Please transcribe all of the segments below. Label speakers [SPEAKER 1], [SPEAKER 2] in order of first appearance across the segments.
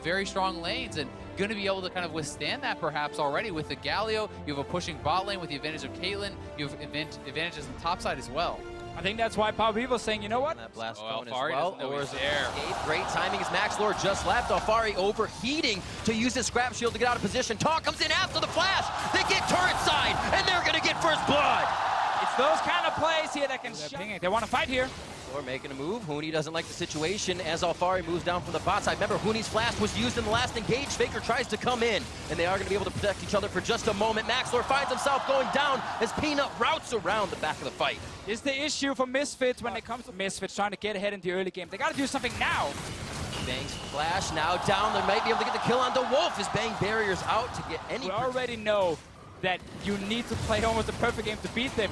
[SPEAKER 1] very strong lanes and going to be able to kind of withstand that perhaps already with the Galio. You have a pushing bot lane with the advantage of Caitlyn. You have advantages on the top side as well.
[SPEAKER 2] I think that's why Power Vivo's saying, you know what?
[SPEAKER 3] That blast
[SPEAKER 1] Alfari
[SPEAKER 3] as well.
[SPEAKER 1] or is there?
[SPEAKER 3] Great timing as MaxLord just left. Alfari overheating to use his scrap shield to get out of position. Taunt comes in after the flash. They get turret side, and they're going to get first blood.
[SPEAKER 2] It's those kind of plays here that can shut. They want to fight here.
[SPEAKER 3] Or making a move. Huni doesn't like the situation as Alfari moves down from the bot side. Remember, Huni's flash was used in the last engage. Faker tries to come in, and they are going to be able to protect each other for just a moment. MaxLord finds himself going down as Peanut routes around the back of the fight.
[SPEAKER 2] Is the issue for Misfits when it comes to Misfits trying to get ahead in the early game. They got to do something now.
[SPEAKER 3] Bang's flash now down. They might be able to get the kill on the Wolf as Bang barriers out to get any.
[SPEAKER 2] We already know that you need to play almost a perfect game to beat them.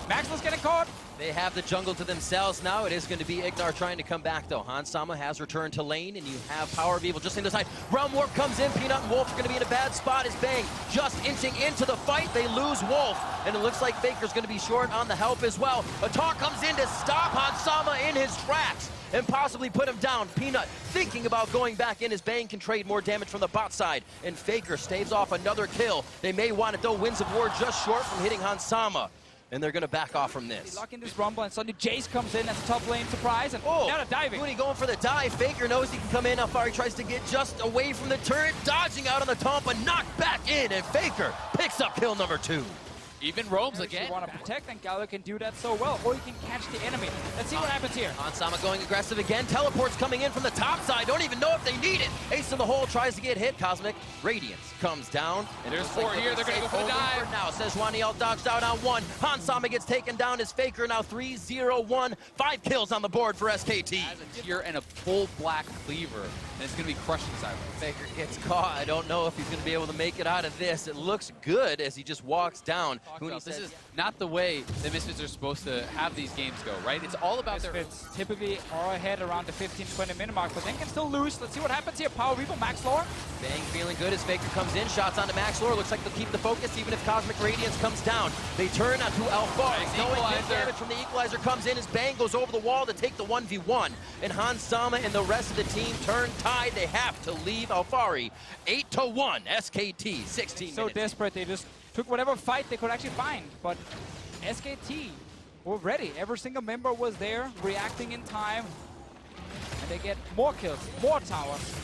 [SPEAKER 2] MaxLord's getting caught.
[SPEAKER 3] They have the jungle to themselves now. It is going to be Ignar trying to come back, though. Hans Sama has returned to lane, and you have Power of Evil just on the side. Realm Warp comes in. Peanut and Wolf are going to be in a bad spot as Bang just inching into the fight. They lose Wolf, and it looks like Faker's going to be short on the help as well. A taunt comes in to stop Hans Sama in his tracks and possibly put him down. Peanut thinking about going back in as Bang can trade more damage from the bot side, and Faker staves off another kill. They may want it, though. Winds of War just short from hitting Hans Sama. And they're going to back off from this.
[SPEAKER 2] Lock in this rumble, and suddenly Jace comes in as a top lane surprise, and now they're diving.
[SPEAKER 3] Mooney going for the dive. Faker knows he can come in. Alfari tries to get just away from the turret, dodging out on the taunt, but knocked back in, and Faker picks up kill number 2.
[SPEAKER 1] Even roams again.
[SPEAKER 2] You want to protect, and Galio can do that so well, or you can catch the enemy. Let's see what happens here.
[SPEAKER 3] Hans Sama going aggressive again. Teleports coming in from the top side. Don't even know if they need it. Ace in the hole tries to get hit. Cosmic Radiance comes down. And
[SPEAKER 1] there's 4 here. They're going to go for the dive.
[SPEAKER 3] Now Sejuani dodged out on 1. Hans Sama gets taken down as Faker now 3-0-1. 5 kills on the board for SKT.
[SPEAKER 1] Has a tier and a full black cleaver, and it's going to be crushing sideways.
[SPEAKER 3] Faker gets caught. I don't know if he's going to be able to make it out of this. It looks good as he just walks down.
[SPEAKER 1] This is not the way the Misfits are supposed to have these games go, right? It's all about
[SPEAKER 2] Misfits typically are ahead around the 15-20 minute mark, but then can still lose. Let's see what happens here. Power Revo, MaxLord.
[SPEAKER 3] Bang feeling good as Faker comes in. Shots onto MaxLord. Looks like they'll keep the focus even if Cosmic Radiance comes down. They turn onto Alfari. Knowing good damage from the Equalizer comes in as Bang goes over the wall to take the 1v1. And Hans Sama and the rest of the team turn tide. They have to leave Alfari. 8-1. SKT, 16 minutes.
[SPEAKER 2] So desperate, they just took whatever fight they could actually find, but SKT were ready. Every single member was there, reacting in time, and they get more kills, more towers.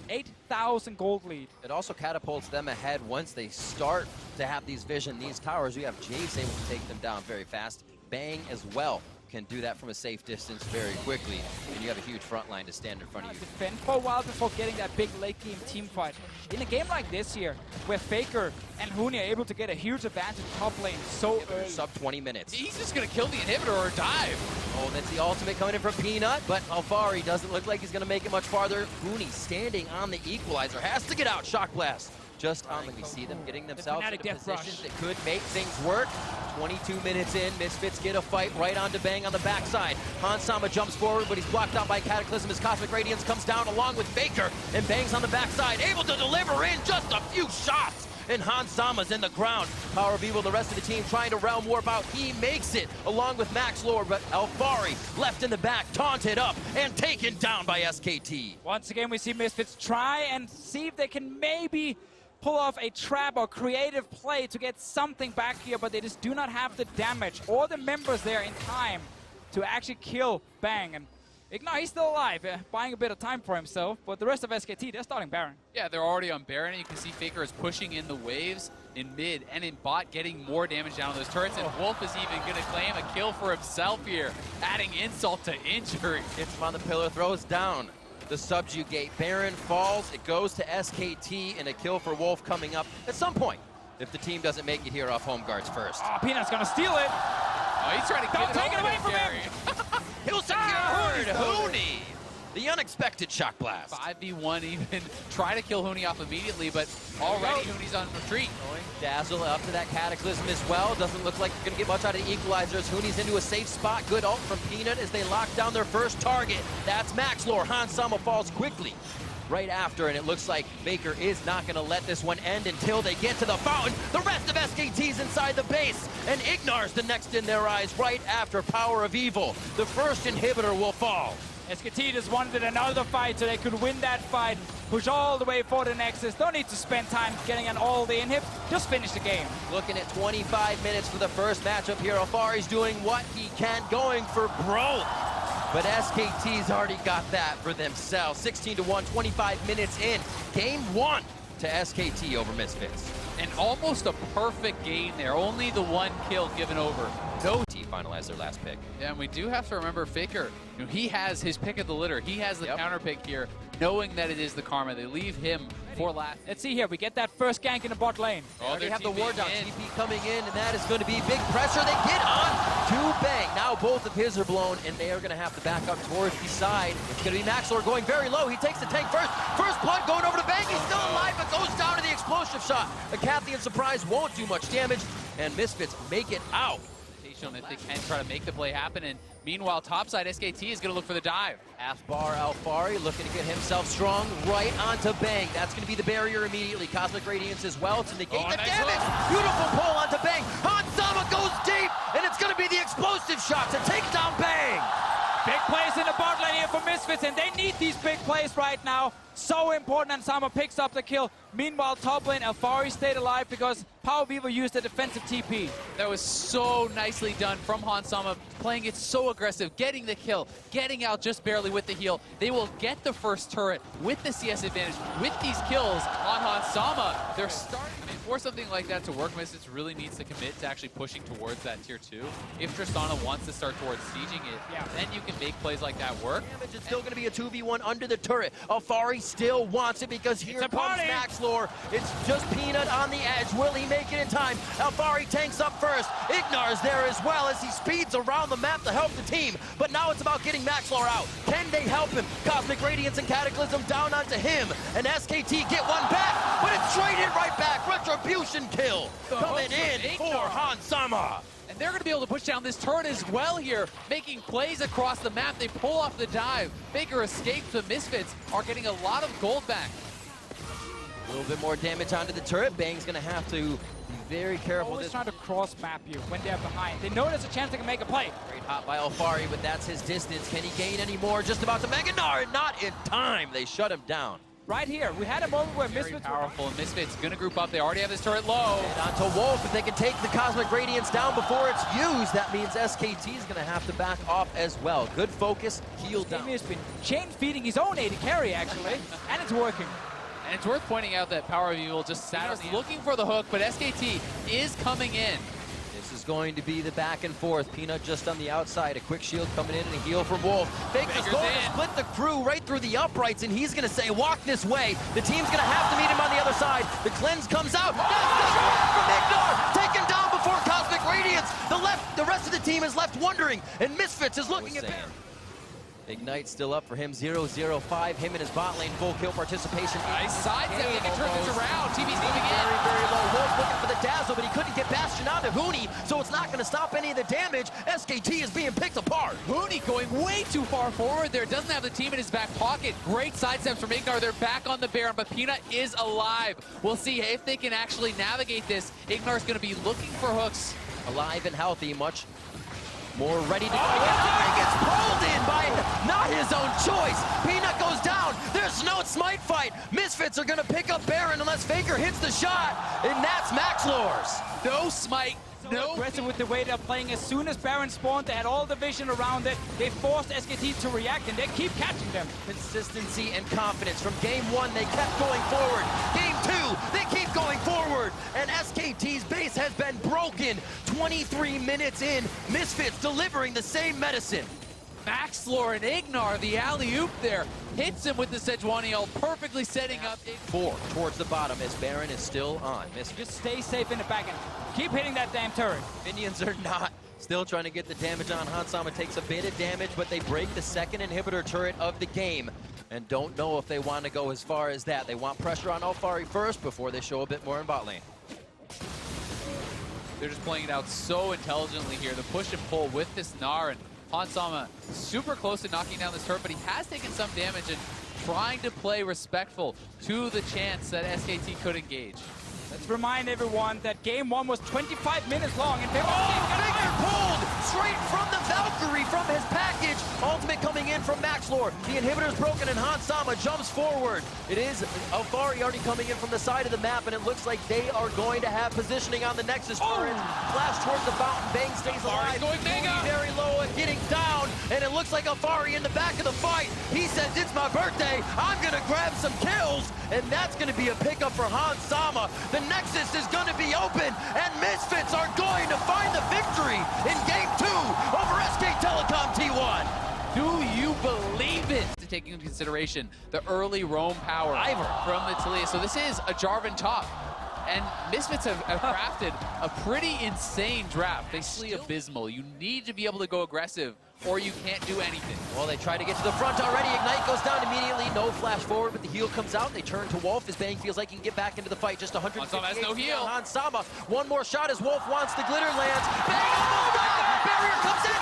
[SPEAKER 2] 8,000 gold lead.
[SPEAKER 3] It also catapults them ahead once they start to have these vision, these towers. You have Jace able to take them down very fast. Bang as well can do that from a safe distance very quickly, and you have a huge front line to stand in front of you.
[SPEAKER 2] Defend for a while before getting that big late game team fight. In a game like this here, where Faker and Huni are able to get a huge advantage top lane so early.
[SPEAKER 3] Sub 20 minutes.
[SPEAKER 1] He's just going to kill the inhibitor or dive.
[SPEAKER 3] Oh, that's the ultimate coming in from Peanut, but Alfari doesn't look like he's going to make it much farther. Huni standing on the Equalizer, has to get out. Shock Blast. Just on them, we see them getting themselves into positions that could make things work. 22 minutes in, Misfits get a fight right onto Bang on the backside. Hans Sama jumps forward, but he's blocked out by Cataclysm as Cosmic Radiance comes down along with Faker, and Bang's on the backside, able to deliver in just a few shots. And Hans Sama's in the ground. Power of Evil, the rest of the team trying to Realm Warp out. He makes it along with MaxLord, but Alfari left in the back, taunted up, and taken down by SKT.
[SPEAKER 2] Once again, we see Misfits try and see if they can maybe pull off a trap or creative play to get something back here, but they just do not have the damage or the members there in time to actually kill Bang. And Ignar, he's still alive, buying a bit of time for himself, but the rest of SKT, they're starting Baron.
[SPEAKER 1] Yeah, they're already on Baron, and you can see Faker is pushing in the waves in mid and in bot, getting more damage down on those turrets, and Wolf is even going to claim a kill for himself here, adding insult to injury.
[SPEAKER 3] Gets him on the pillar, throws down the subjugate. Baron falls, it goes to SKT, and a kill for Wolf coming up at some point if the team doesn't make it here off home guards first.
[SPEAKER 2] Oh, Peanut's gonna steal it.
[SPEAKER 1] Oh, he's trying to
[SPEAKER 2] Don't take it away from him.
[SPEAKER 3] He'll secure Huni. The unexpected Shock Blast.
[SPEAKER 1] 5v1 even. Try to kill Huni off immediately, but already Huni's on retreat.
[SPEAKER 3] Dazzle up to that Cataclysm as well. Doesn't look like you're going to get much out of the Equalizers. Huni's into a safe spot. Good ult from Peanut as they lock down their first target. That's MaxLord. Hans Sama falls quickly right after, and it looks like Faker is not going to let this one end until they get to the fountain. The rest of SKT's inside the base, and Ignar's the next in their eyes right after Power of Evil. The first inhibitor will fall.
[SPEAKER 2] SKT just wanted another fight so they could win that fight. push all the way for the Nexus. Don't need to spend time getting an all-day inhib. Just finish the game.
[SPEAKER 3] Looking at 25 minutes for the first matchup here. Alfari's doing what he can, going for broke. But SKT's already got that for themselves. 16-1, 25 minutes in. Game 1 to SKT over Misfits.
[SPEAKER 1] And almost a perfect game there. Only the one kill given over. No
[SPEAKER 3] T finalized their last pick.
[SPEAKER 1] Yeah, and we do have to remember Faker. You know, he has his pick of the litter. He has the counter pick here, knowing that it is the Karma. They leave him for last.
[SPEAKER 2] Let's see here. We get that first gank in the bot lane.
[SPEAKER 3] They already have the ward down. TP coming in, and that is going to be big pressure. They get on to Bang. Now both of his are blown, and they are going to have to back up towards the side. It's going to be Maxlor going very low. He takes the tank first. First blood going over to Bang. He's still alive, but goes down to the explosive shot. A Cathian surprise won't do much damage, and Misfits make it out.
[SPEAKER 1] If they can try to make the play happen, and meanwhile topside SKT is going to look for the dive.
[SPEAKER 3] Aspar Alfari looking to get himself strong right onto Bang. That's going to be the barrier immediately. Cosmic Radiance as well to negate the damage. Beautiful pull onto Bang. Hansama goes deep, and it's going to be the explosive shot to take down Bang.
[SPEAKER 2] Big plays in the bot lane here for Misfits, and they need these big plays right now. So important, and Sama picks up the kill. Meanwhile, top lane, Alfari stayed alive because Power Weaver used a defensive TP.
[SPEAKER 1] That was so nicely done from Hansama, playing it so aggressive, getting the kill, getting out just barely with the heal. They will get the first turret with the CS advantage. With these kills on Hansama, they're starting. I mean, for something like that to work, Misfits really needs to commit to actually pushing towards that tier 2. If Tristana wants to start towards sieging it, then you can make plays like that work.
[SPEAKER 3] It's still going to be a 2v1 under the turret. Alfari still wants it because here comes Maxlor. It's just Peanut on the edge. Will he make it in time? Alfari tanks up first. Ignar's there as well as he speeds around the map to help the team. But now it's about getting Maxlor out. Can they help him? Cosmic Radiance and Cataclysm down onto him. And SKT get one back, but it's straight in right back. Retribution kill coming in for Hansama.
[SPEAKER 1] And they're going to be able to push down this turret as well here, making plays across the map. They pull off the dive. Faker escapes. The Misfits are getting a lot of gold back.
[SPEAKER 3] A little bit more damage onto the turret. Bang's going to have to be very careful.
[SPEAKER 2] Always trying to cross-map you when they're behind. They know there's a chance they can make a play.
[SPEAKER 3] Great hot by Alfari, but that's his distance. Can he gain any more? Just about to Meganar. Not in time. They shut him down.
[SPEAKER 2] Right here, we had a moment where Misfits
[SPEAKER 1] were powerful, and Misfits gonna group up. They already have this turret low.
[SPEAKER 3] And onto Wolf. If they can take the Cosmic Radiance down before it's used, that means SKT is gonna have to back off as well. Good focus, heal down.
[SPEAKER 2] He has been chain feeding his own AD carry actually, and it's working.
[SPEAKER 1] And it's worth pointing out that Power of Evil just sat looking for the hook, but SKT is coming in.
[SPEAKER 3] This is going to be the back and forth. Peanut just on the outside. A quick shield coming in and a heal from Wolf. Faker's going to split the crew right through the uprights, and he's going to say, walk this way. The team's going to have to meet him on the other side. The cleanse comes out. From Ignar, taken down before Cosmic Radiance. The rest of the team is left wondering, and Misfits is looking at Baron. Ignite still up for him, 0-0-5. Him and his bot lane full kill participation.
[SPEAKER 1] Nice sidestep. They can turn this around. TV's moving in.
[SPEAKER 3] Very, very low. Wolf looking for the dazzle, but he couldn't get Bastion onto Hooney, so it's not going to stop any of the damage. SKT is being picked apart.
[SPEAKER 1] Hooney going way too far forward there. Doesn't have the team in his back pocket. Great sidesteps from Ignar. They're back on the Baron, but Peanut is alive. We'll see if they can actually navigate this. Ignar's going to be looking for hooks.
[SPEAKER 3] Alive and healthy, much more ready to go. He gets pulled in by not his own choice. Peanut goes down. There's no smite fight. Misfits are going to pick up Baron unless Faker hits the shot, and that's Maxlor's.
[SPEAKER 1] No smite. No.
[SPEAKER 2] Aggressive with the way they're playing. As soon as Baron spawned, they had all the vision around it. They forced SKT to react, and they keep catching them.
[SPEAKER 3] Consistency and confidence. From game 1, they kept going forward. Game 2, they keep going forward. And SKT's base has been broken. 23 minutes in, Misfits delivering the same medicine.
[SPEAKER 1] Maxlor and Ignar, the alley-oop there, hits him with the Sejuani ult, perfectly setting up.
[SPEAKER 3] 4 towards the bottom as Baron is still on.
[SPEAKER 2] Just stay safe in the back end. Keep hitting that damn turret.
[SPEAKER 3] Minions are not. Still trying to get the damage on. Hansama takes a bit of damage, but they break the second inhibitor turret of the game. And don't know if they want to go as far as that. They want pressure on Alfari first before they show a bit more in bot lane.
[SPEAKER 1] They're just playing it out so intelligently here. The push and pull with this Gnar, and Hansama super close to knocking down this turret, but he has taken some damage and trying to play respectful to the chance that SKT could engage.
[SPEAKER 2] Let's remind everyone that game 1 was 25 minutes long, and they
[SPEAKER 3] Faker pulled straight from the Valkyrie. victory from his package. Ultimate coming in from Maxlor. The inhibitor's broken and Hansama jumps forward. It is Alfari already coming in from the side of the map, and it looks like they are going to have positioning on the Nexus turret. Flash towards the fountain. Bang stays alive.
[SPEAKER 1] Going mega.
[SPEAKER 3] Very low and getting down, and it looks like Alfari in the back of the fight. He says, it's my birthday. I'm going to grab some kills, and that's going to be a pickup for Hansama. The Nexus is going to be open, and Misfits are going to find the victory in Game 2 over SK Telecom T1.
[SPEAKER 1] Do you believe it? Taking into consideration the early roam power from the Talia. So this is a Jarvan top. And Misfits have crafted a pretty insane draft. Basically abysmal. You need to be able to go aggressive or you can't do anything.
[SPEAKER 3] Well, they try to get to the front already. Ignite goes down immediately. No flash forward, but the heal comes out. They turn to Wolf as Bang feels like he can get back into the fight. Just 158.
[SPEAKER 1] Hansama has no heal.
[SPEAKER 3] Hansama, one more shot as Wolf wants the glitter lands. Bang almost down. Barrier comes in.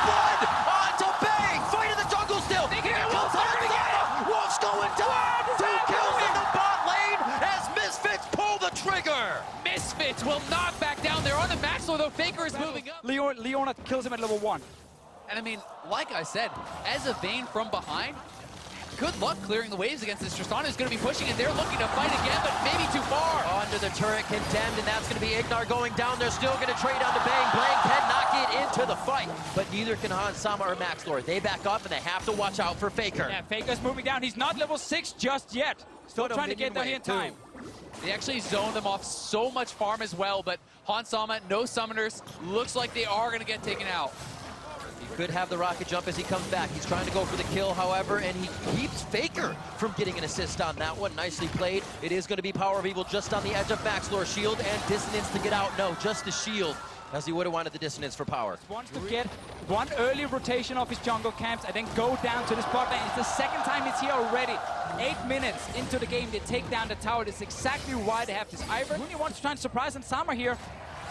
[SPEAKER 3] Blood onto Bang. Fight in the jungle still. Here comes Hansama. Wolf's going down. 2 kills in the bot lane as Misfits pull the trigger.
[SPEAKER 1] Misfits will not back down. They're on the Maxlor, though. Faker is moving up.
[SPEAKER 2] Leona kills him at level 1.
[SPEAKER 1] And I mean, like I said, as a Vayne from behind, good luck clearing the waves against this. Tristana is going to be pushing, and they're looking to fight again, but maybe too far.
[SPEAKER 3] Onto the turret, condemned, and that's going to be Ignar going down. They're still going to trade on to Bang. Bang cannot get into the fight, but neither can Hansama or Maxlor. They back up, and they have to watch out for Faker.
[SPEAKER 2] Yeah, Faker's moving down. He's not level 6 just yet. Still trying to get there in time.
[SPEAKER 1] They actually zoned them off so much farm as well, but Hansama, no summoners. Looks like they are going to get taken out.
[SPEAKER 3] He could have the rocket jump as he comes back. He's trying to go for the kill, however, and he keeps Faker from getting an assist on that one. Nicely played. It is going to be Power of Evil just on the edge of Maxlor. Shield and Dissonance to get out. No, just the shield, as he would have wanted the Dissonance for power.
[SPEAKER 2] Wants to get one early rotation of his jungle camps and then go down to the spot lane. It's the second time he's here already. 8 minutes into the game, they take down the tower. That's exactly why they have this Ivern. Huni wants to try and surprise Hansama here.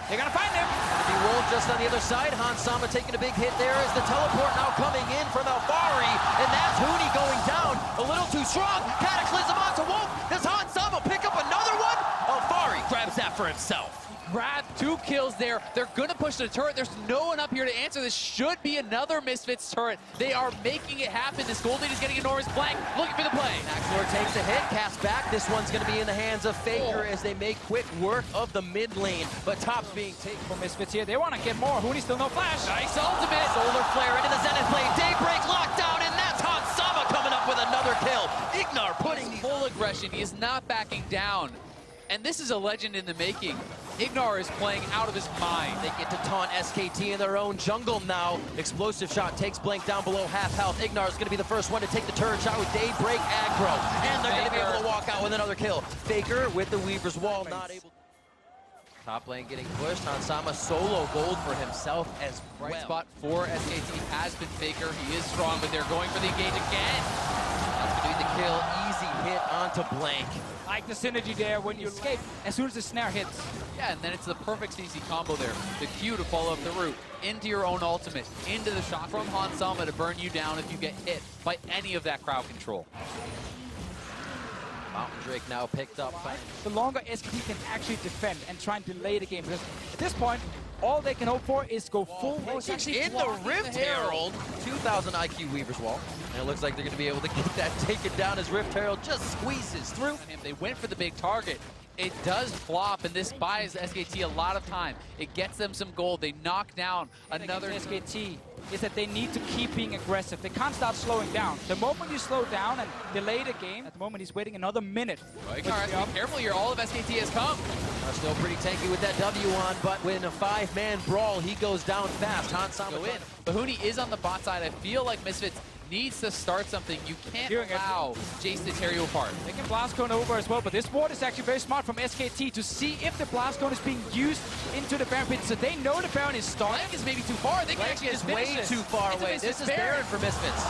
[SPEAKER 2] They're gonna find him.
[SPEAKER 3] The Wolf just on the other side. Hansama taking a big hit there as the teleport now coming in from Alfari, and that's Huni going down. A little too strong. Cataclysm onto Wolf. Does Hansama pick up another one? Alfari grabs that for himself.
[SPEAKER 1] Grab 2 kills there. They're going to push the turret. There's no one up here to answer. This should be another Misfits turret. They are making it happen. This Gold Lead is getting enormous blank. Looking for the play.
[SPEAKER 3] Maxlor takes a hit, casts back. This one's going to be in the hands of Faker as they make quick work of the mid lane. But top's being taken
[SPEAKER 2] for Misfits here. They want to get more. Huni still no flash.
[SPEAKER 1] Nice ultimate.
[SPEAKER 3] Solar Flare into the Zenith blade. Daybreak lockdown, and that's Hansama coming up with another kill. Ignar putting
[SPEAKER 1] full aggression. He is not backing down. And this is a legend in the making. Ignar is playing out of his mind.
[SPEAKER 3] They get to taunt SKT in their own jungle now. Explosive shot takes Blank down below half health. Ignar is going to be the first one to take the turret shot with Daybreak aggro. And they're going to be able to walk out with another kill. Faker with the Weaver's Wall, not able. Top lane getting pushed. Hansama solo gold for himself as well.
[SPEAKER 1] Right spot for SKT has been Faker. He is strong, but they're going for the engage again.
[SPEAKER 3] That's going to be the kill. Easy hit onto Blank.
[SPEAKER 2] Like the synergy there when you escape as soon as the snare hits.
[SPEAKER 1] Yeah, and then it's the perfect CC combo there. The Q to follow up the route, into your own ultimate, into the shot from Hansama to burn you down if you get hit by any of that crowd control.
[SPEAKER 3] Mountain Drake now picked up.
[SPEAKER 2] The longer SKT can actually defend and try and delay the game, because at this point, all they can hope for is go full.
[SPEAKER 3] It's actually in the Rift Herald. 2,000 IQ Weaver's Wall. And it looks like they're going to be able to get that taken down as Rift Herald just squeezes through.
[SPEAKER 1] If they went for the big target, it does flop, and this buys SKT a lot of time. It gets them some gold. They knock down another.
[SPEAKER 2] SKT is that they need to keep being aggressive. They can't start slowing down. The moment you slow down and delay the game, at the moment he's waiting another minute.
[SPEAKER 1] Be careful here. All of SKT has come.
[SPEAKER 3] Still pretty tanky with that W on, but when a 5-man brawl, he goes down fast. Hansama
[SPEAKER 1] in. But Huni is on the bot side. I feel like Misfits needs to start something. You can't allow Jace to tear you apart.
[SPEAKER 2] They can blast cone over as well, but this ward is actually very smart from SKT to see if the blast cone is being used into the Baron pit. So they know the Baron is starting.
[SPEAKER 1] Blank is maybe too far. They can actually just
[SPEAKER 3] way too far away. This is Baron for Misfits.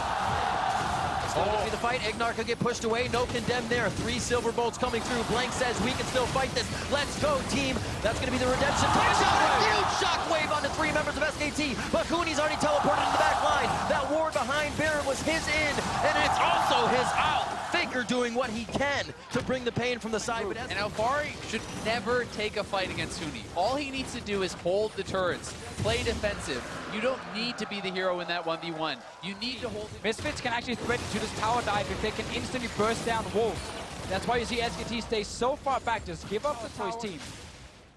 [SPEAKER 3] Going to be the fight. Ignar could get pushed away. No condemn there. 3 silver bolts coming through. Blank says we can still fight this. Let's go, team. That's going to be the redemption. Huge shockwave onto 3 members of SKT. But Huni's already teleported to the back line. That ward behind Baron was his in, and it's also his out. Faker Faker doing what he can to bring the pain from the side. But
[SPEAKER 1] and Alfari should never take a fight against Huni. All he needs to do is hold the turrets, play defensive. You don't need to be the hero in that 1v1. You need to hold it.
[SPEAKER 2] Misfits can actually threaten to this tower dive if they can instantly burst down Wolf. That's why you see SKT stay so far back. Just give up the tower. For his team.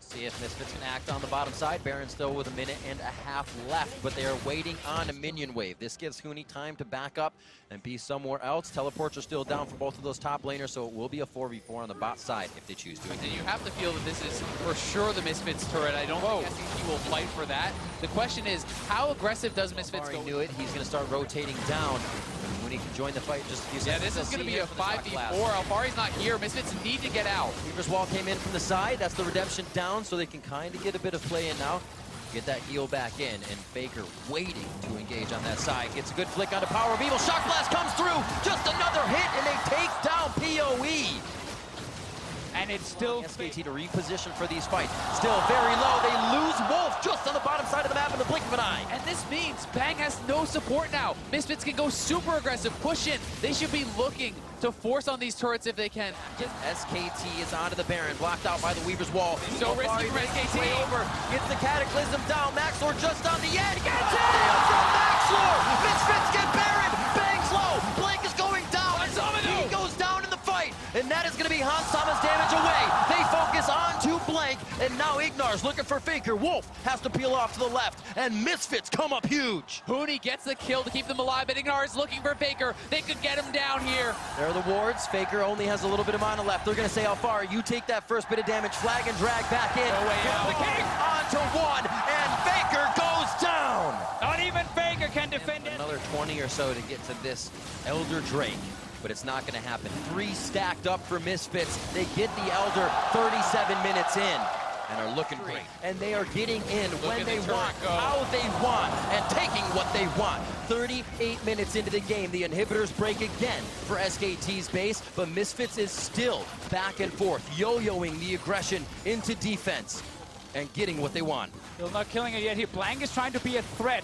[SPEAKER 3] See if Misfits can act on the bottom side. Baron still with 1.5 minutes left, but they are waiting on a minion wave. This gives Huni time to back up and be somewhere else. Teleports are still down for both of those top laners, so it will be a 4v4 on the bot side if they choose to.
[SPEAKER 1] And you have to feel that this is for sure the Misfits turret. I don't think SKT will fight for that. The question is, how aggressive does Misfits go?
[SPEAKER 3] Knew it. He's going to start rotating down. When he can join the fight just a few seconds.
[SPEAKER 1] Yeah, this is going to be a 5v4. Alfari's not here. Misfits need to get out.
[SPEAKER 3] Weaver's Wall came in from the side. That's the redemption down, so they can kind of get a bit of play in now. Get that heal back in, and Faker waiting to engage on that side. Gets a good flick onto Power of Evil. Shock Blast comes through. Just another hit, and they take down PoE.
[SPEAKER 2] And it's still
[SPEAKER 3] SKT to reposition for these fights. Still very low. They lose Wolf just on the bottom side of the map in the blink of an eye.
[SPEAKER 1] And this means Bang has no support now. Misfits can go super aggressive, push in. They should be looking to force on these turrets if they can.
[SPEAKER 3] SKT is onto the Baron, blocked out by the Weaver's Wall.
[SPEAKER 1] So risky for SKT.
[SPEAKER 3] Over, gets the Cataclysm down. Maxlor just on the edge. Gets it from Maxlor. Misfits get Baron. Bang's low. Blink is going down. He goes down in the fight. And that is going to be Hans Sama's damage away. They focus on to Blank. And now Ignar's looking for Faker. Wolf has to peel off to the left. And Misfits come up huge.
[SPEAKER 1] Huni gets the kill to keep them alive, but Ignar is looking for Faker. They could get him down here.
[SPEAKER 3] There are the wards. Faker only has a little bit of mana left. They're going to say, Alfari, you take that first bit of damage. Flag and drag back in.
[SPEAKER 1] No way out.
[SPEAKER 3] The king onto one. And Faker goes down.
[SPEAKER 2] Not even Faker can defend it.
[SPEAKER 3] Another 20 or so to get to this Elder Drake. But it's not going to happen. 3 stacked up for Misfits. They get the Elder 37 minutes in and are looking great. And they are getting in when they want, how they want, and taking what they want. 38 minutes into the game, the inhibitors break again for SKT's base, but Misfits is still back and forth, yo-yoing the aggression into defense and getting what they want.
[SPEAKER 2] Still not killing it yet here. Blank is trying to be a threat.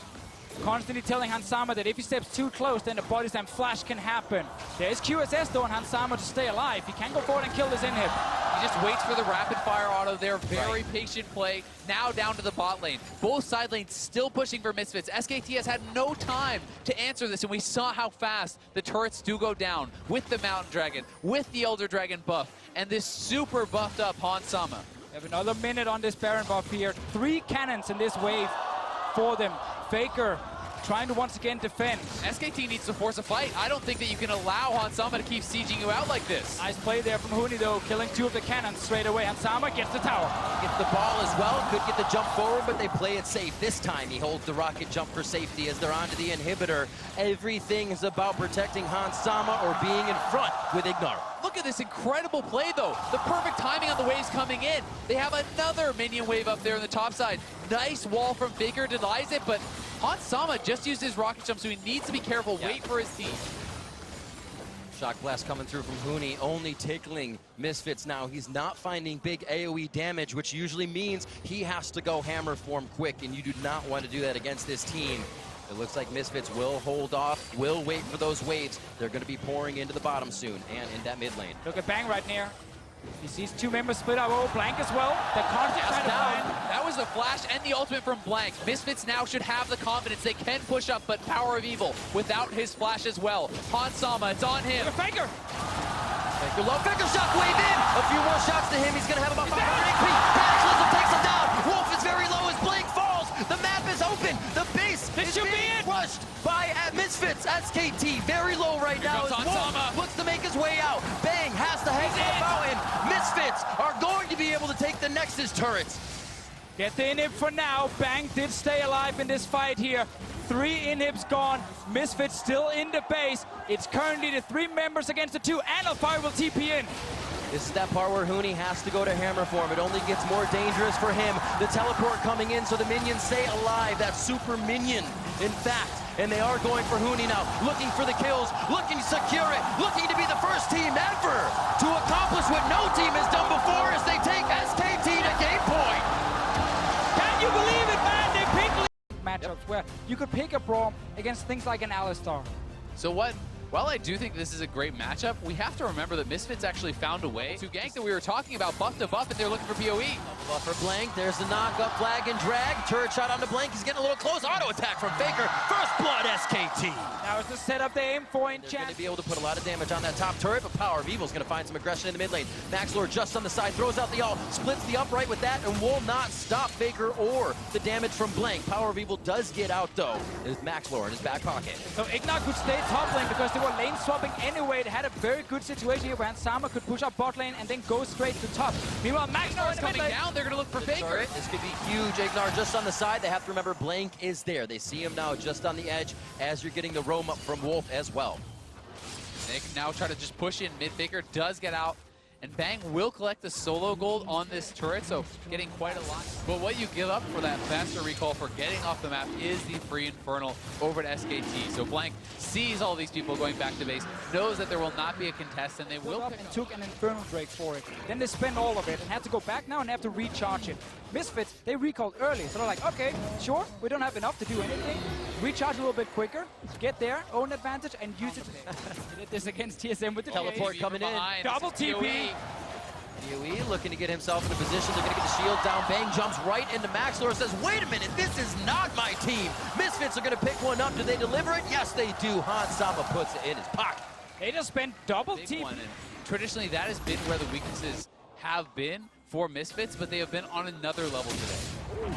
[SPEAKER 2] Constantly telling Hans Sama that if he steps too close, then the body slam flash can happen. There is QSS though on Hans Sama to stay alive. He can go forward and kill this inhib.
[SPEAKER 1] He just waits for the rapid fire auto there. Very patient play. Now down to the bot lane. Both side lanes still pushing for Misfits. SKT has had no time to answer this, and we saw how fast the turrets do go down with the Mountain Dragon, with the Elder Dragon buff, and this super buffed up Hans Sama.
[SPEAKER 2] We have another minute on this Baron buff here. 3 cannons in this wave for them. Faker trying to once again defend.
[SPEAKER 1] SKT needs to force a fight. I don't think that you can allow Hans Sama to keep sieging you out like this.
[SPEAKER 2] Nice play there from Huni though, killing 2 of the cannons straight away. Hans Sama gets the tower.
[SPEAKER 3] Gets the ball as well, could get the jump forward, but they play it safe. This time he holds the rocket jump for safety as they're onto the inhibitor. Everything is about protecting Hans Sama or being in front with Ignar.
[SPEAKER 1] Look at this incredible play, though. The perfect timing on the waves coming in. They have another minion wave up there on the top side. Nice wall from Faker, denies it, but Hans Sama just used his rocket jump, so he needs to be careful. Wait for his team.
[SPEAKER 3] Shock Blast coming through from Huni, only tickling Misfits now. He's not finding big AoE damage, which usually means he has to go hammer form quick, and you do not want to do that against this team. It looks like Misfits will hold off, will wait for those waves. They're going to be pouring into the bottom soon and in that mid lane.
[SPEAKER 2] Look at Bang right near. He sees 2 members split up. Oh, Blank as well. The concept trying to find.
[SPEAKER 1] That was the flash and the ultimate from Blank. Misfits now should have the confidence. They can push up, but Power of Evil without his flash as well. Hans Sama, it's on him.
[SPEAKER 2] Look at Faker.
[SPEAKER 3] Faker low. Faker shot wave in. A few more shots to him. He's going to have about 500 HP. Cataclysm takes him down. Wolf is very low as Blank falls. The map is open. The base is being rushed by Misfits. SKT very low right now. As Wolf looks to make his way out. Bang has to hang the fountain. Misfits are going to be able to take the Nexus turrets.
[SPEAKER 2] Get the inhib for now. Bang did stay alive in this fight here. 3 inhibs gone. Misfits still in the base. It's currently the 3 members against the 2, and Alfari will TP in.
[SPEAKER 3] This is that part where Huni has to go to hammer form. It only gets more dangerous for him. The teleport coming in so the minions stay alive. That super minion, in fact. And they are going for Huni now, looking for the kills, looking to secure it, looking to be the first team ever to accomplish what no team has done before as they take SKT to game point.
[SPEAKER 2] Can you believe it, man? They pick matchups where you could pick a Braum against things like an Alistar.
[SPEAKER 1] So what While I do think this is a great matchup, we have to remember that Misfits actually found a way to gank that we were talking about, buff to buff, and they're looking for PoE.
[SPEAKER 3] Buff for Blank, there's the knock-up flag and drag. Turret shot onto Blank, he's getting a little close. Auto attack from Faker. First blood, SKT.
[SPEAKER 2] Now it's the setup they aim for in
[SPEAKER 3] They're
[SPEAKER 2] chat.
[SPEAKER 3] going to be able to put a lot of damage on that top turret, but Power of Evil's going to find some aggression in the mid lane. Maxlord just on the side, throws out the ult, splits the upright with that, and will not stop Faker or the damage from Blank. Power of Evil does get out, though. There's Maxlord in his back pocket.
[SPEAKER 2] So Ignar could stay top lane because they were lane swapping anyway. They had a very good situation here where Hansama could push up bot lane and then go straight to top. Meanwhile, Maxlord
[SPEAKER 1] is coming down. They're going to look for Faker.
[SPEAKER 3] This could be huge. Ignar just on the side. They have to remember Blank is there. They see him now just on the edge as you're getting the roam up from Wolf as well.
[SPEAKER 1] They can now try to just push in mid. Faker does get out. And Bang will collect the solo gold on this turret, so getting quite a lot. But what you give up for that faster recall for getting off the map is the free Infernal over to SKT. So Blank sees all these people going back to base, knows that there will not be a contest, and they will
[SPEAKER 2] pick and took an Infernal Drake for it. Then they spent all of it and had to go back now and have to recharge it. Misfits, they recalled early, so they're like, okay, sure, we don't have enough to do anything. Recharge a little bit quicker, get there, own advantage, and use it. They did this against TSM with the
[SPEAKER 3] teleport coming in.
[SPEAKER 2] Double TP.
[SPEAKER 3] PoE looking to get himself in a position. They're going to get the shield down. Bang jumps right into Maxlord, says, wait a minute, this is not my team. Misfits are going to pick one up. Do they deliver it? Yes, they do. Hansama puts it in his pocket.
[SPEAKER 2] They just spent double TP.
[SPEAKER 1] Traditionally, that has been where the weaknesses have been for Misfits, but they have been on another level today.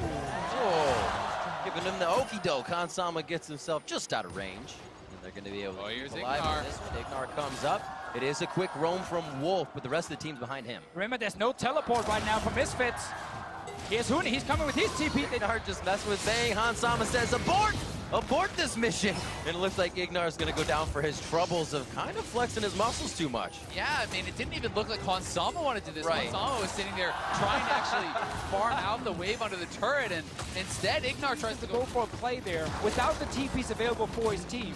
[SPEAKER 3] Oh, giving him the okie doke. Hansama gets himself just out of range. And they're going to be able to
[SPEAKER 1] here's
[SPEAKER 3] keep alive on this one. Ignar comes up. It is a quick roam from Wolf, but the rest of the team's behind him.
[SPEAKER 2] Remember, there's no teleport right now for Misfits. Here's Huni, he's coming with his TP.
[SPEAKER 3] Ignar just messing with Bang. Hansama says, abort! Abort this mission! And it looks like Ignar's going to go down for his troubles of kind of flexing his muscles too much.
[SPEAKER 1] Yeah, I mean, it didn't even look like Hansama wanted to do this.
[SPEAKER 3] Right.
[SPEAKER 1] Hansama was sitting there trying to actually farm out the wave under the turret, and instead Ignar tries to
[SPEAKER 2] go for a play there without the TPs available for his team.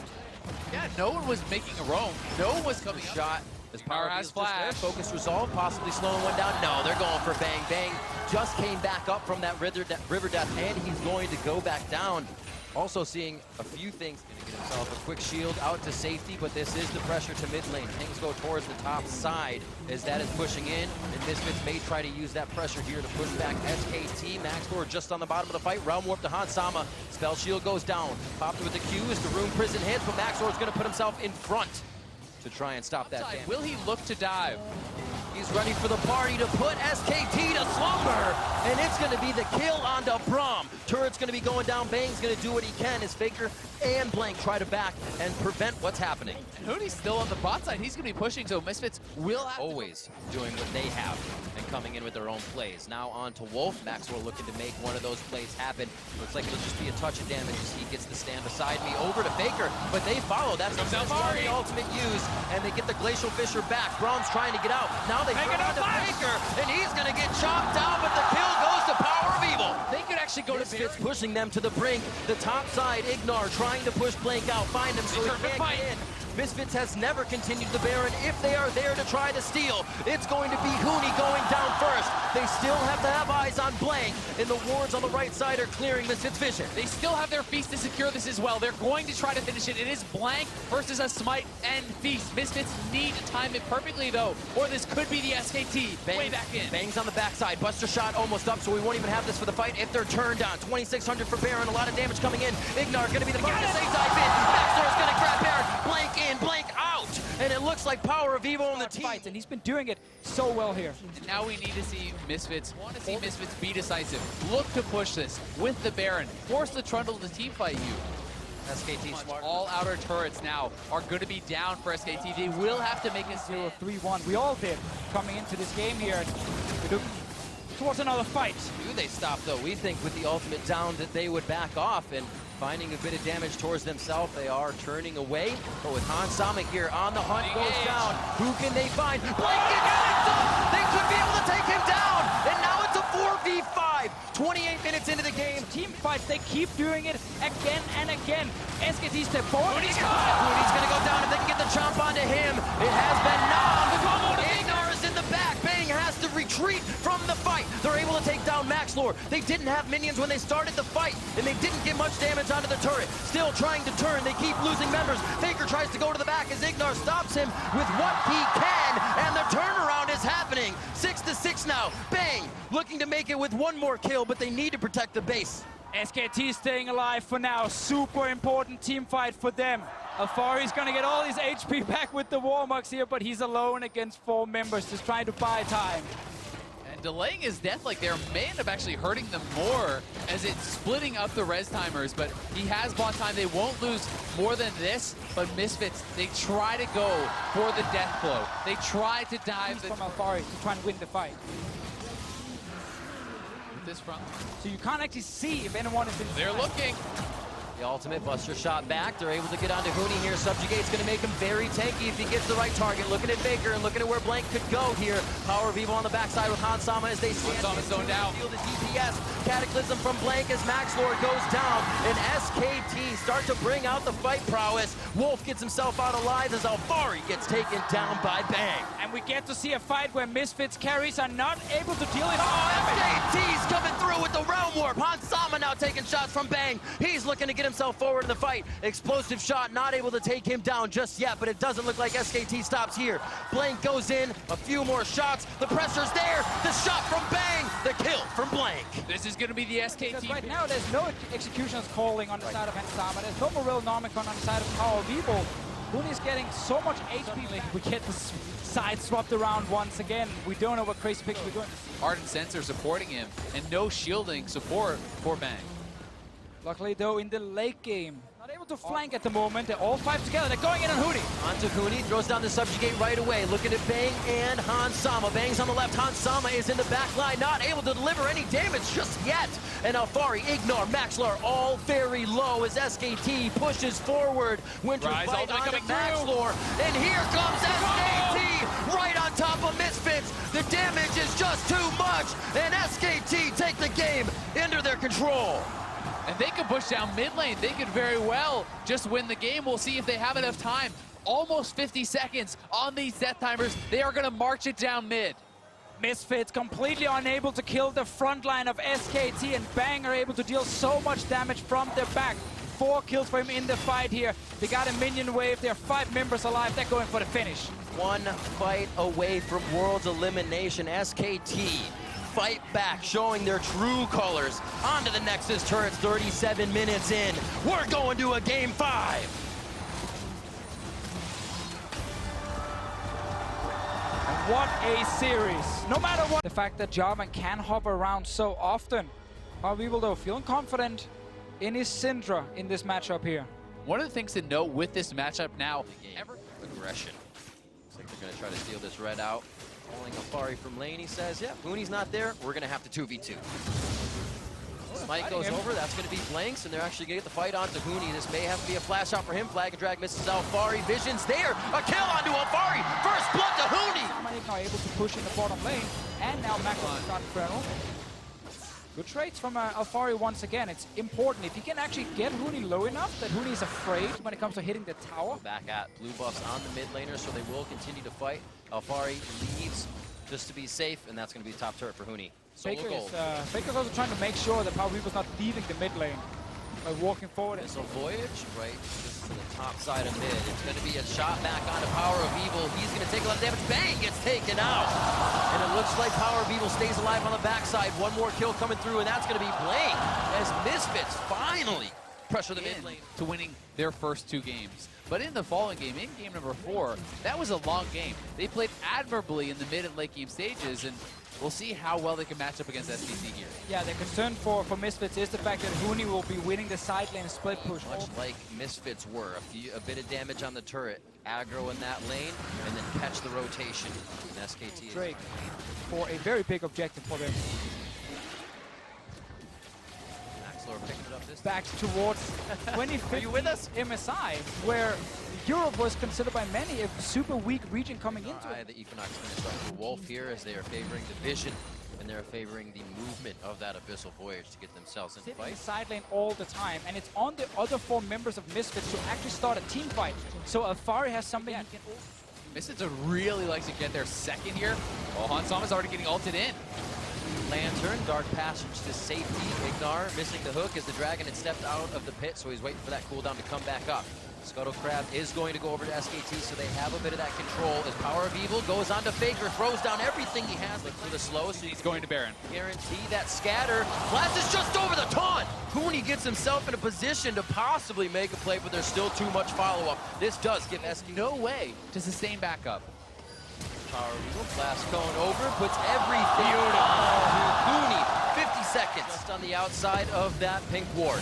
[SPEAKER 1] Yeah, no one was making a roam. No one was coming
[SPEAKER 3] shot. His power
[SPEAKER 1] has flash.
[SPEAKER 3] Focus resolved, possibly slowing one down. No, they're going for Bang. Bang just came back up from that river death, and he's going to go back down. Also seeing a few things. Going to get himself a quick shield out to safety, but this is the pressure to mid lane. Things go towards the top side as that is pushing in, and Misfits may try to use that pressure here to push back SKT. Maxlord just on the bottom of the fight. Realm warp to Hansama. Spell shield goes down. Popped with the Q as the Rune Prison hits, but Maxlord's going to put himself in front to try and stop that damage.
[SPEAKER 1] Will he look to dive?
[SPEAKER 3] He's ready for the party to put SKT to slumber, and it's going to be the kill onto Braum. Turret's going to be going down. Bang's going to do what he can as Faker and Blank try to back and prevent what's happening.
[SPEAKER 1] And Hooney's still on the bot side. He's going to be pushing, so Misfits will have
[SPEAKER 3] always doing what they have and coming in with their own plays. Now on to Wolf. Maxwell looking to make one of those plays happen. Looks like it'll just be a touch of damage as he gets the stand beside me over to Faker, but they follow. That's the ultimate use, and they get the Glacial Fissure back. Braum's trying to get out. Now they throw it to Faker, and he's going to get chopped down, but the kill goes to Power of Evil.
[SPEAKER 1] They could actually go
[SPEAKER 3] Misfits pushing them to the brink. The top side, Ignar trying to push Blank out, find him so he can't get in. Misfits has never continued the Baron. If they are there to try to steal, it's going to be Huni going down first. They still have to have eyes on Blank, and the wards on the right side are clearing Misfits' vision.
[SPEAKER 1] They still have their Feast to secure this as well. They're going to try to finish it. It is Blank versus a Smite and Feast. Misfits need to time it perfectly, though, or this could be the SKT. Way back in.
[SPEAKER 3] Bang's on the backside. Buster shot almost up, so we won't even have this for the fight if they're turned on. 2,600 for Baron. A lot of damage coming in. Ignar going to be the first to say dive in. Maxlord's going to grab Baron. Blank in, Blank out. And it looks like Power of Evil on the team.
[SPEAKER 2] And he's been doing it so well here.
[SPEAKER 1] And now we need to see Misfits. Want to see Misfits be decisive. Look to push this with the Baron. Force the Trundle to team fight you.
[SPEAKER 3] SKT smart.
[SPEAKER 1] All outer turrets now are going to be down for SKT. They will have to make a
[SPEAKER 2] 0-3-1. We all did coming into this game here. We look towards another fight.
[SPEAKER 3] Do they stop though? We think with the ultimate down that they would back off, and finding a bit of damage towards themselves, they are turning away. But with Hansama here on the hunt, goes down. Who can they find? Blank gets up! They could be able to take him down! And now it's a 4v5. 28 minutes into the game.
[SPEAKER 2] Team fights, they keep doing it again and again. SKT step forward.
[SPEAKER 3] Hooney's going to go down. If they can get the chomp onto him, it has been knocked. Ignar is in the back. Bang has to retreat from the fight. They're able to take down Max MaxLore. They didn't have minions when they started the fight, and they didn't get much damage onto the turret. Still trying to turn. They keep losing members. Faker tries to go to the back as Ignar stops him with what he can, and the turnaround is happening. 6-6 now. Bang! Looking to make it with one more kill, but they need to protect the base.
[SPEAKER 2] SKT staying alive for now. Super important team fight for them. Alfari's gonna get all his HP back with the Warmugs here, but he's alone against 4 members, just trying to buy time.
[SPEAKER 1] And delaying his death like there may end up actually hurting them more as it's splitting up the res timers, but he has bought time. They won't lose more than this, but Misfits, they try to go for the death blow. They try to dive
[SPEAKER 2] From Alfari to try and win the fight.
[SPEAKER 1] with this front.
[SPEAKER 2] So you can't actually see if anyone is in.
[SPEAKER 1] They're looking.
[SPEAKER 3] The ultimate buster shot back. They're able to get onto Huni here. Subjugate's going to make him very tanky if he gets the right target. Looking at Faker and looking at where Blank could go here. Power of Evil on the backside with Hansama as they stand.
[SPEAKER 1] Hansama's zoned out.
[SPEAKER 3] The DPS. Cataclysm from Blank as MaxLore goes down. And SKT start to bring out the fight prowess. Wolf gets himself out alive as Alfari gets taken down by Bang.
[SPEAKER 2] And we get to see a fight where Misfits carries are not able to deal with
[SPEAKER 3] SKT's coming through with the Realm Warp. Hansama now taking shots from Bang. He's looking to get himself forward in the fight. Explosive shot, not able to take him down just yet, but it doesn't look like SKT stops here. Blank goes in, a few more shots. The pressure's there. The shot from Bang. The kill from Blank.
[SPEAKER 1] This is going to be the SKT.
[SPEAKER 2] Because right now there's no executioners calling on the side of Hansama. There's no Morel Nomicon on the side of Power of Evil. Huni's getting so much HP. We get the side swapped around once again. We don't know what crazy picks we're doing.
[SPEAKER 1] Ardent Sensor supporting him, and no shielding support for Bang.
[SPEAKER 2] Luckily, though, in the late game, not able to flank at the moment. They're all 5 together. They're going in on Huni.
[SPEAKER 3] Onto Huni, throws down the Subjugate right away. Looking at Bang and Hansama. Bang's on the left. Hansama is in the back line, not able to deliver any damage just yet. And Alfari, Ignar, MaxLore, all very low as SKT pushes forward. Winter
[SPEAKER 1] Rise
[SPEAKER 3] fight
[SPEAKER 1] ultimate
[SPEAKER 3] onto
[SPEAKER 1] coming through.
[SPEAKER 3] MaxLore. And here comes SKT right on top of Misfits. The damage is just too much. And SKT take the game into their control.
[SPEAKER 1] And they could push down mid lane. They could very well just win the game. We'll see if they have enough time. Almost 50 seconds on these death timers. They are going to march it down mid.
[SPEAKER 2] Misfits completely unable to kill the front line of SKT, and Bang are able to deal so much damage from their back. 4 kills for him in the fight here. They got a minion wave. There are 5 members alive. They're going for the finish.
[SPEAKER 3] One fight away from World's elimination. SKT fight back, showing their true colors. Onto the Nexus turrets, 37 minutes in. We're going to a game 5.
[SPEAKER 2] What a series. No matter what. The fact that Jarvan can hover around so often. Weevil, though, feeling confident in his Syndra in this matchup here.
[SPEAKER 1] One of the things to note with this matchup now,
[SPEAKER 3] Aggression. Looks like they're going to try to steal this red out. Calling Alfari from lane, he says, yeah, Huni's not there. We're going to have to 2v2. Smite goes over. That's going to be Blanks, and they're actually going to get the fight onto Huni. This may have to be a flash out for him. Flag and drag misses Alfari. Vision's there. A kill onto Alfari. First blood to Huni.
[SPEAKER 2] Somebody now able to push in the bottom lane, and now MaxLore got Infernal. Good trades from Alfari once again. It's important. If you can actually get Huni low enough that Huni is afraid when it comes to hitting the tower.
[SPEAKER 3] Back at blue buffs on the mid laner, so they will continue to fight. Alfari leaves just to be safe, and that's going to be the top turret for Huni.
[SPEAKER 2] Faker's also trying to make sure that Power Weaver's not leaving the mid lane by walking forward.
[SPEAKER 3] So Voyage, right, just to the top side of mid. It's going to be a shot back onto Power of Evil. He's going to take a lot of damage. Bang gets taken out. And it looks like Power of Evil stays alive on the backside. One more kill coming through, and that's going to be Blank as Misfits finally pressure the mid lane
[SPEAKER 1] to winning their first 2 games. But in the following game, in game number 4, that was a long game. They played admirably in the mid and late game stages, and we'll see how well they can match up against SKT here.
[SPEAKER 2] Yeah, the concern for Misfits is the fact that Huni will be winning the side lane split push.
[SPEAKER 3] Much like Misfits were. A bit of damage on the turret, aggro in that lane, and then catch the rotation. And SKT
[SPEAKER 2] Drake for a very big objective for them.
[SPEAKER 3] Picking it up this
[SPEAKER 2] back towards 2050
[SPEAKER 3] Are you with us?
[SPEAKER 2] MSI, where Europe was considered by many a super weak region coming into it.
[SPEAKER 3] The Equinox finished off the Wolf here as they are favoring the vision, and they're favoring the movement of that Abyssal Voyage to get themselves in the fight.
[SPEAKER 2] Side lane all the time, and it's on the other 4 members of Misfits to actually start a team fight. So Alfari has something he can...
[SPEAKER 1] Misfits would really like to get their second here. Well, Hansama's already getting ulted in.
[SPEAKER 3] Lantern, dark passage to safety. Ignar missing the hook as the Dragon had stepped out of the pit, so he's waiting for that cooldown to come back up. Scuttle Crab is going to go over to SKT, so they have a bit of that control as Power of Evil goes on to Faker, throws down everything he has for the slow, so
[SPEAKER 1] He's going to Baron.
[SPEAKER 3] guarantee that scatter. Blast is just over the taunt. Huni gets himself in a position to possibly make a play, but there's still too much follow-up. This does give SKT
[SPEAKER 1] No way to sustain back up.
[SPEAKER 3] Power of Evil, blast cone over, puts everything on Huni. 50 seconds just on the outside of that pink ward.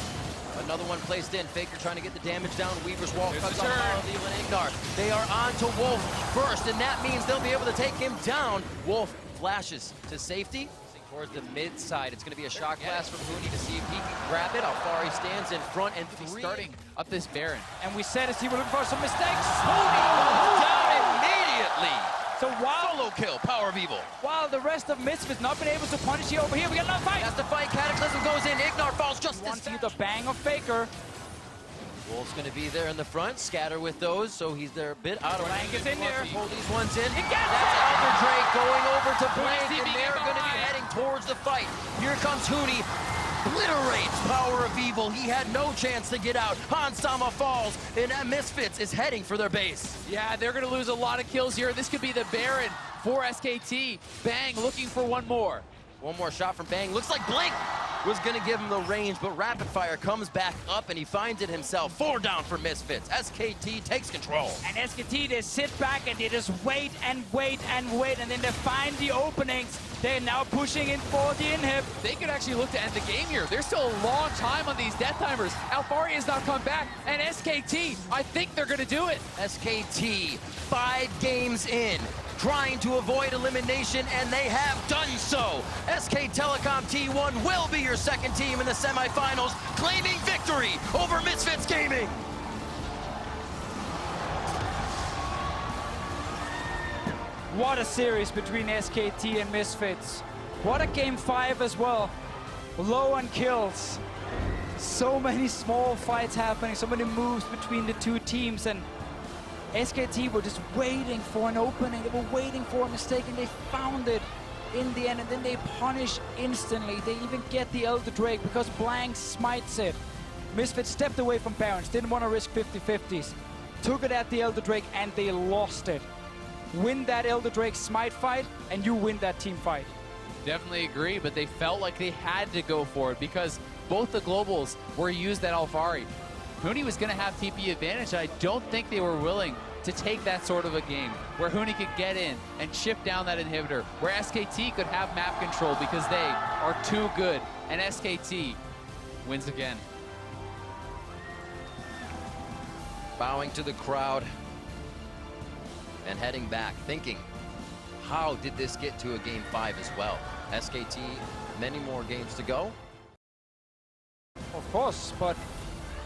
[SPEAKER 3] Another one placed in. Faker trying to get the damage down. Weaver's wall cuts off Power of Evil and Ignar. They are on to Wolf first, and that means they'll be able to take him down. Wolf flashes to safety. Towards the mid side. It's going to be a shock blast from Huni to see if he can grab it. Alfari stands in front and
[SPEAKER 1] Starting up this Baron.
[SPEAKER 2] And we said as he was looking for some mistakes.
[SPEAKER 3] Huni goes down immediately.
[SPEAKER 2] So
[SPEAKER 3] Solo kill, Power of Evil.
[SPEAKER 2] while the rest of Misfits not been able to punish you over here, we got another fight.
[SPEAKER 3] That's the fight. Cataclysm goes in. Ignar falls just
[SPEAKER 2] Want
[SPEAKER 3] as
[SPEAKER 2] to
[SPEAKER 3] fast.
[SPEAKER 2] the bang of Faker.
[SPEAKER 3] Wolf's going to be there in the front. Scatter with those, so he's there a bit out of
[SPEAKER 2] Blank is in there.
[SPEAKER 3] Pull these ones in.
[SPEAKER 2] He gets
[SPEAKER 3] That's
[SPEAKER 2] it!
[SPEAKER 3] Elder Drake going over to Blank,
[SPEAKER 1] Huni's
[SPEAKER 3] and they're
[SPEAKER 1] being
[SPEAKER 3] going to be
[SPEAKER 1] behind.
[SPEAKER 3] heading towards the fight. Here comes Huni. Obliterates Power of Evil. He had no chance to get out. Hansama falls, and Misfits is heading for their base.
[SPEAKER 1] Yeah, they're going to lose a lot of kills here. This could be the Baron for SKT. Bang looking for one more.
[SPEAKER 3] One more shot from Bang. Looks like Blink was going to give him the range, but Rapid Fire comes back up, and he finds it himself. 4 down for Misfits. SKT takes control.
[SPEAKER 2] And SKT, they sit back and they just wait and wait and wait, and then they find the openings. They're now pushing in for the inhib.
[SPEAKER 1] They could actually look to end the game here. There's still a long time on these death timers. Alfari has not come back, and SKT, I think they're going to do it.
[SPEAKER 3] SKT, 5 games in, trying to avoid elimination, and they have done so. SK Telecom T1 will be your second team in the semifinals, claiming victory over Misfits Gaming.
[SPEAKER 2] What a series between SKT and Misfits. What a game 5 as well. Low on kills. So many small fights happening, so many moves between the two teams, and SKT were just waiting for an opening. They were waiting for a mistake, and they found it in the end, and then they punish instantly. They even get the Elder Drake because Blank smites it. Misfits stepped away from Barons, didn't want to risk 50-50s. Took it at the Elder Drake, and they lost it. Win that Elder Drake smite fight, and you win that team fight.
[SPEAKER 1] Definitely agree, but they felt like they had to go for it because both the globals were used at Alfari. Huni was going to have TP advantage. I don't think they were willing to take that sort of a game where Huni could get in and chip down that inhibitor, where SKT could have map control because they are too good, and SKT wins again.
[SPEAKER 3] Bowing to the crowd and heading back, thinking, how did this get to a game 5 as well? SKT, many more games to go.
[SPEAKER 2] Of course, but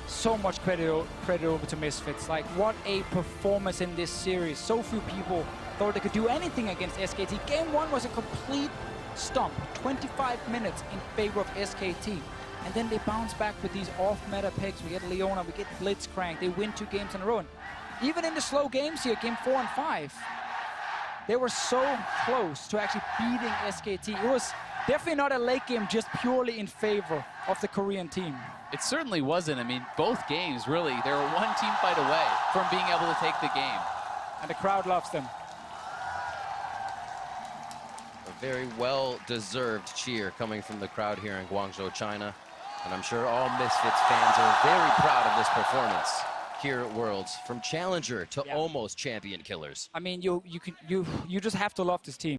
[SPEAKER 2] so much credit over to Misfits. Like, what a performance in this series. So few people thought they could do anything against SKT. Game 1 was a complete stomp. 25 minutes in favor of SKT. And then they bounce back with these off-meta picks. We get Leona, we get Blitzcrank. They win 2 games in a row. And even in the slow games here, game 4 and 5, they were so close to actually beating SKT. It was definitely not a late game, just purely in favor of the Korean team.
[SPEAKER 1] It certainly wasn't. I mean, both games, really, they were one team fight away from being able to take the game.
[SPEAKER 2] And the crowd loves them.
[SPEAKER 3] A very well-deserved cheer coming from the crowd here in Guangzhou, China. And I'm sure all Misfits fans are very proud of this performance here at Worlds, from challenger to almost champion killers.
[SPEAKER 2] I mean, you just have to love this team.